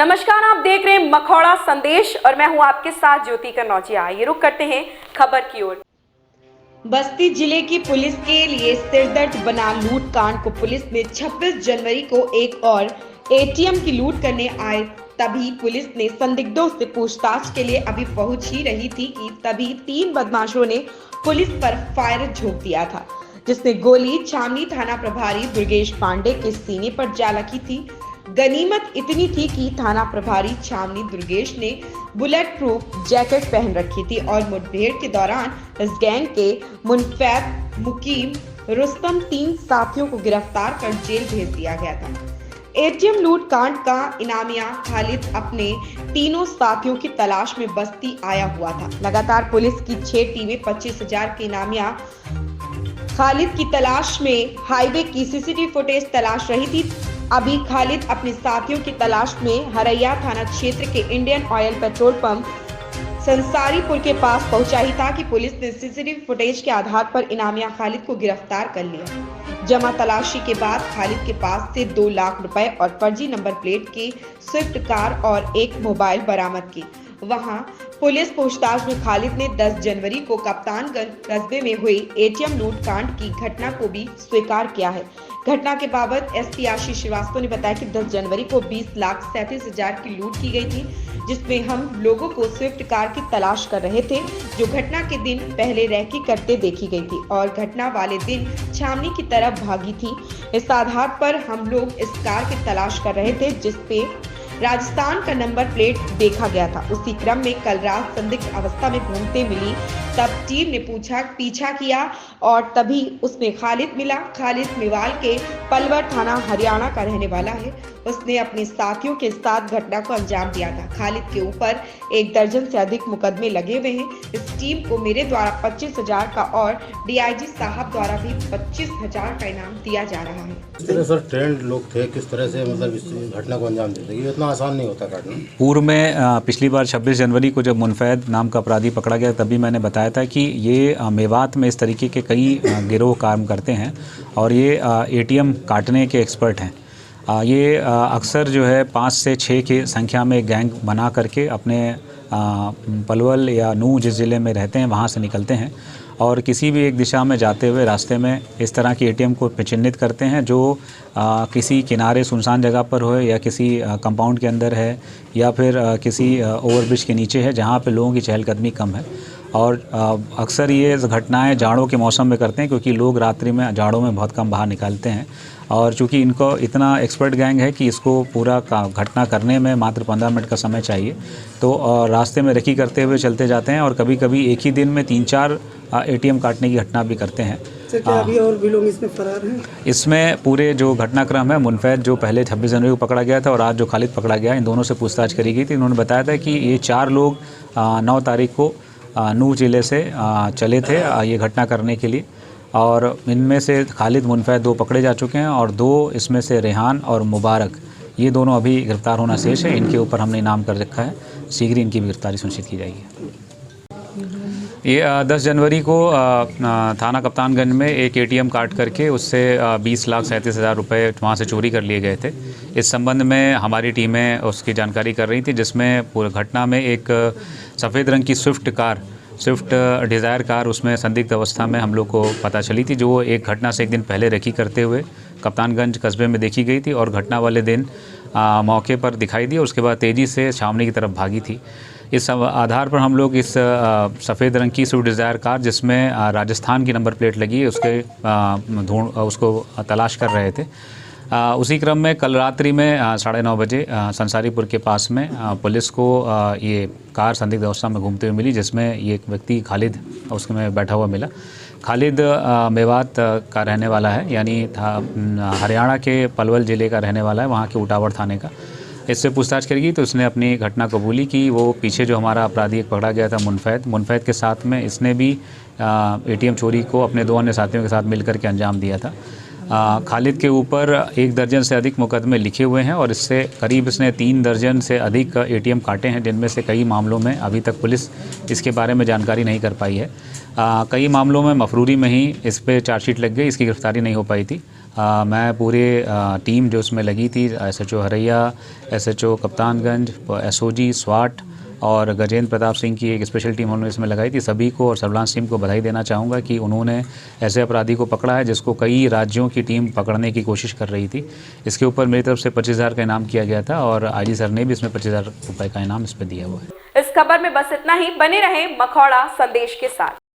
नमस्कार, आप देख रहे हैं मखौड़ा संदेश और मैं हूं आपके साथ ज्योति कन्नौजिया। ये रुक करते हैं खबर की ओर। बस्ती जिले की पुलिस के लिए सिरदर्द बना लूट कांड को पुलिस ने 26 जनवरी को एक और एटीएम की लूट करने आए तभी पुलिस ने संदिग्धों से पूछताछ के लिए अभी पहुंच ही रही थी कि तभी 3 बदमाशों ने पुलिस पर फायर झोंक दिया था, जिसने गोली छावनी थाना प्रभारी दुर्गेश पांडे के सीने पर जा लगी थी। गनीमत इतनी थी कि थाना प्रभारी छावनी दुर्गेश ने बुलेट प्रूफ जैकेट पहन रखी थी और मुठभेड़ के दौरान इस गैंग के मुनफैद, मुकीम, रुस्तम 3 साथियों को गिरफ्तार कर जेल भेज दिया गया था। एटीएम लूट कांड का इनामिया खालिद अपने तीनों साथियों की तलाश में बस्ती आया हुआ था। लगातार पुलिस की 6 टीमें 25,000 के इनामिया खालिद की तलाश में हाईवे की सीसीटीवी फुटेज तलाश रही थी। अभी खालिद अपने साथियों की तलाश में हरैया थाना क्षेत्र के Indian oil petrol pump Sansaripur के पास पहुंचा ही था कि पुलिस ने सीसीटीवी फुटेज के आधार पर इनामिया खालिद को गिरफ्तार कर लिया। जमा तलाशी के बाद खालिद के पास से 2 लाख रुपए और फर्जी नंबर प्लेट की स्विफ्ट कार और एक मोबाइल बरामद की। वहां पुलिस पूछताछ में खालिद ने 10 जनवरी को कप्तानगंज कस्बे में हुई एटीएम लूट कांड की घटना को भी स्वीकार किया है। घटना के बाबत एसपी आशीष श्रीवास्तव ने बताया कि 10 जनवरी को 20,37,000 की लूट की गई थी, जिसमें हम लोगों को स्विफ्ट कार की तलाश कर रहे थे जो घटना के दिन पहले रैकी करते देखी गई थी और घटना वाले दिन छावनी की तरफ भागी थी। इस आधार पर हम लोग इस कार की तलाश कर रहे थे जिसपे राजस्थान का नंबर प्लेट देखा गया था। उसी क्रम में कल रात संदिग्ध अवस्था में घूमते मिली, तब टीम ने पीछा किया और तभी उसमें खालिद मिला। खालिद मेवाल के पलवल थाना हरियाणा का रहने वाला है। उसने अपने साथियों के साथ घटना को अंजाम दिया था। खालिद के ऊपर 1 दर्जन से अधिक मुकदमे लगे हुए हैं। इस टीम को मेरे द्वारा 25,000 का और डीआईजी साहब द्वारा भी 25,000 का इनाम दिया जा रहा है। किस तरह सर ट्रेंड लोग थे, किस तरह से मतलब इस घटना को अंजाम देते? ये इतना आसान नहीं होता काटना। पूर्व में पिछली बार 26 जनवरी को जब मुनफैद नाम का अपराधी पकड़ा गया तभी मैंने बताया था कि ये मेवात में इस तरीके के कई गिरोह काम करते हैं और ये एटीएम काटने के एक्सपर्ट हैं। ये अक्सर जो है 5 से 6 की संख्या में गैंग बना करके अपने पलवल या नूह जिस ज़िले में रहते हैं वहाँ से निकलते हैं और किसी भी एक दिशा में जाते हुए रास्ते में इस तरह की एटीएम को चिन्हित करते हैं जो किसी किनारे सुनसान जगह पर हो या किसी कंपाउंड के अंदर है या फिर किसी ओवरब्रिज के नीचे है जहाँ पे लोगों की चहलकदमी कम है। और अक्सर ये घटनाएं जाड़ों के मौसम में करते हैं क्योंकि लोग रात्रि में जाड़ों में बहुत कम बाहर निकलते हैं और चूँकि इनको इतना एक्सपर्ट गैंग है कि इसको पूरा घटना करने में मात्र 15 मिनट का समय चाहिए, तो रास्ते में रेकी करते हुए चलते जाते हैं और कभी कभी एक ही दिन में 3-4 एटीएम काटने की घटना भी करते हैं। क्या अभी और भी लोग इसमें फरार हैं? इसमें पूरे जो घटनाक्रम है, मुनफैद जो पहले 26 जनवरी को पकड़ा गया था और आज जो खालिद पकड़ा गया, इन दोनों से पूछताछ करी गई थी। इन्होंने बताया था कि ये 4 लोग 9 तारीख को नूह ज़िले से चले थे ये घटना करने के लिए और इनमें से खालिद, मुनफैद 2 पकड़े जा चुके हैं और 2 इसमें से रेहान और मुबारक, ये दोनों अभी गिरफ्तार होना शेष है। इनके ऊपर हमने इनाम कर रखा है, शीघ्र इनकी भी गिरफ्तारी सुनिश्चित की जाएगी। ये 10 जनवरी को थाना कप्तानगंज में एक एटीएम काट करके उससे 20,37,000 रुपये वहाँ से चोरी कर लिए गए थे। इस संबंध में हमारी टीमें उसकी जानकारी कर रही थी, जिसमें पूरी घटना में एक सफ़ेद रंग की स्विफ्ट डिज़ायर कार उसमें संदिग्ध अवस्था में हम लोग को पता चली थी, जो एक घटना से एक दिन पहले रेकी करते हुए कप्तानगंज कस्बे में देखी गई थी और घटना वाले दिन मौके पर दिखाई दी और उसके बाद तेज़ी से छावनी की तरफ भागी थी। इस आधार पर हम लोग इस सफ़ेद रंग की स्विफ्ट डिज़ायर कार जिसमें राजस्थान की नंबर प्लेट लगी है उसको तलाश कर रहे थे। उसी क्रम में कल रात्रि में 9:30 बजे संसारीपुर के पास में पुलिस को ये कार संदिग्ध अवस्था में घूमते हुए मिली, जिसमें ये एक व्यक्ति खालिद उसमें बैठा हुआ मिला। खालिद मेवात का रहने वाला है, यानी हरियाणा के पलवल ज़िले का रहने वाला है, वहाँ के उटावर थाने का। इससे पूछताछ करेगी तो उसने अपनी घटना कबूली की। वो पीछे जो हमारा अपराधी एक पकड़ा गया था मुनफैद के साथ में इसने भी एटीएम चोरी को अपने 2 अन्य साथियों के साथ मिलकर के अंजाम दिया था। खालिद के ऊपर 1 दर्जन से अधिक मुकदमे लिखे हुए हैं और इससे करीब इसने 3 दर्जन से अधिक एटीएम काटे हैं, जिनमें से कई मामलों में अभी तक पुलिस इसके बारे में जानकारी नहीं कर पाई है। कई मामलों में मफरूरी में ही इस पर चार्जशीट लग गई, इसकी गिरफ्तारी नहीं हो पाई थी। मैं पूरे टीम जो उसमें लगी थी, SHO Haraiya, SHO Kaptanganj, SOG स्वाट और गजेंद्र प्रताप सिंह की एक स्पेशल टीम उन्होंने इसमें लगाई थी, सभी को और सर्विलांस टीम को बधाई देना चाहूँगा कि उन्होंने ऐसे अपराधी को पकड़ा है जिसको कई राज्यों की टीम पकड़ने की कोशिश कर रही थी। इसके ऊपर मेरी तरफ से 25,000 का इनाम किया गया था और IG सर ने भी इसमें 25,000 रुपये का इनाम इस पर दिया हुआ है। इस खबर में बस इतना ही। बने रहें मखौड़ा संदेश के साथ।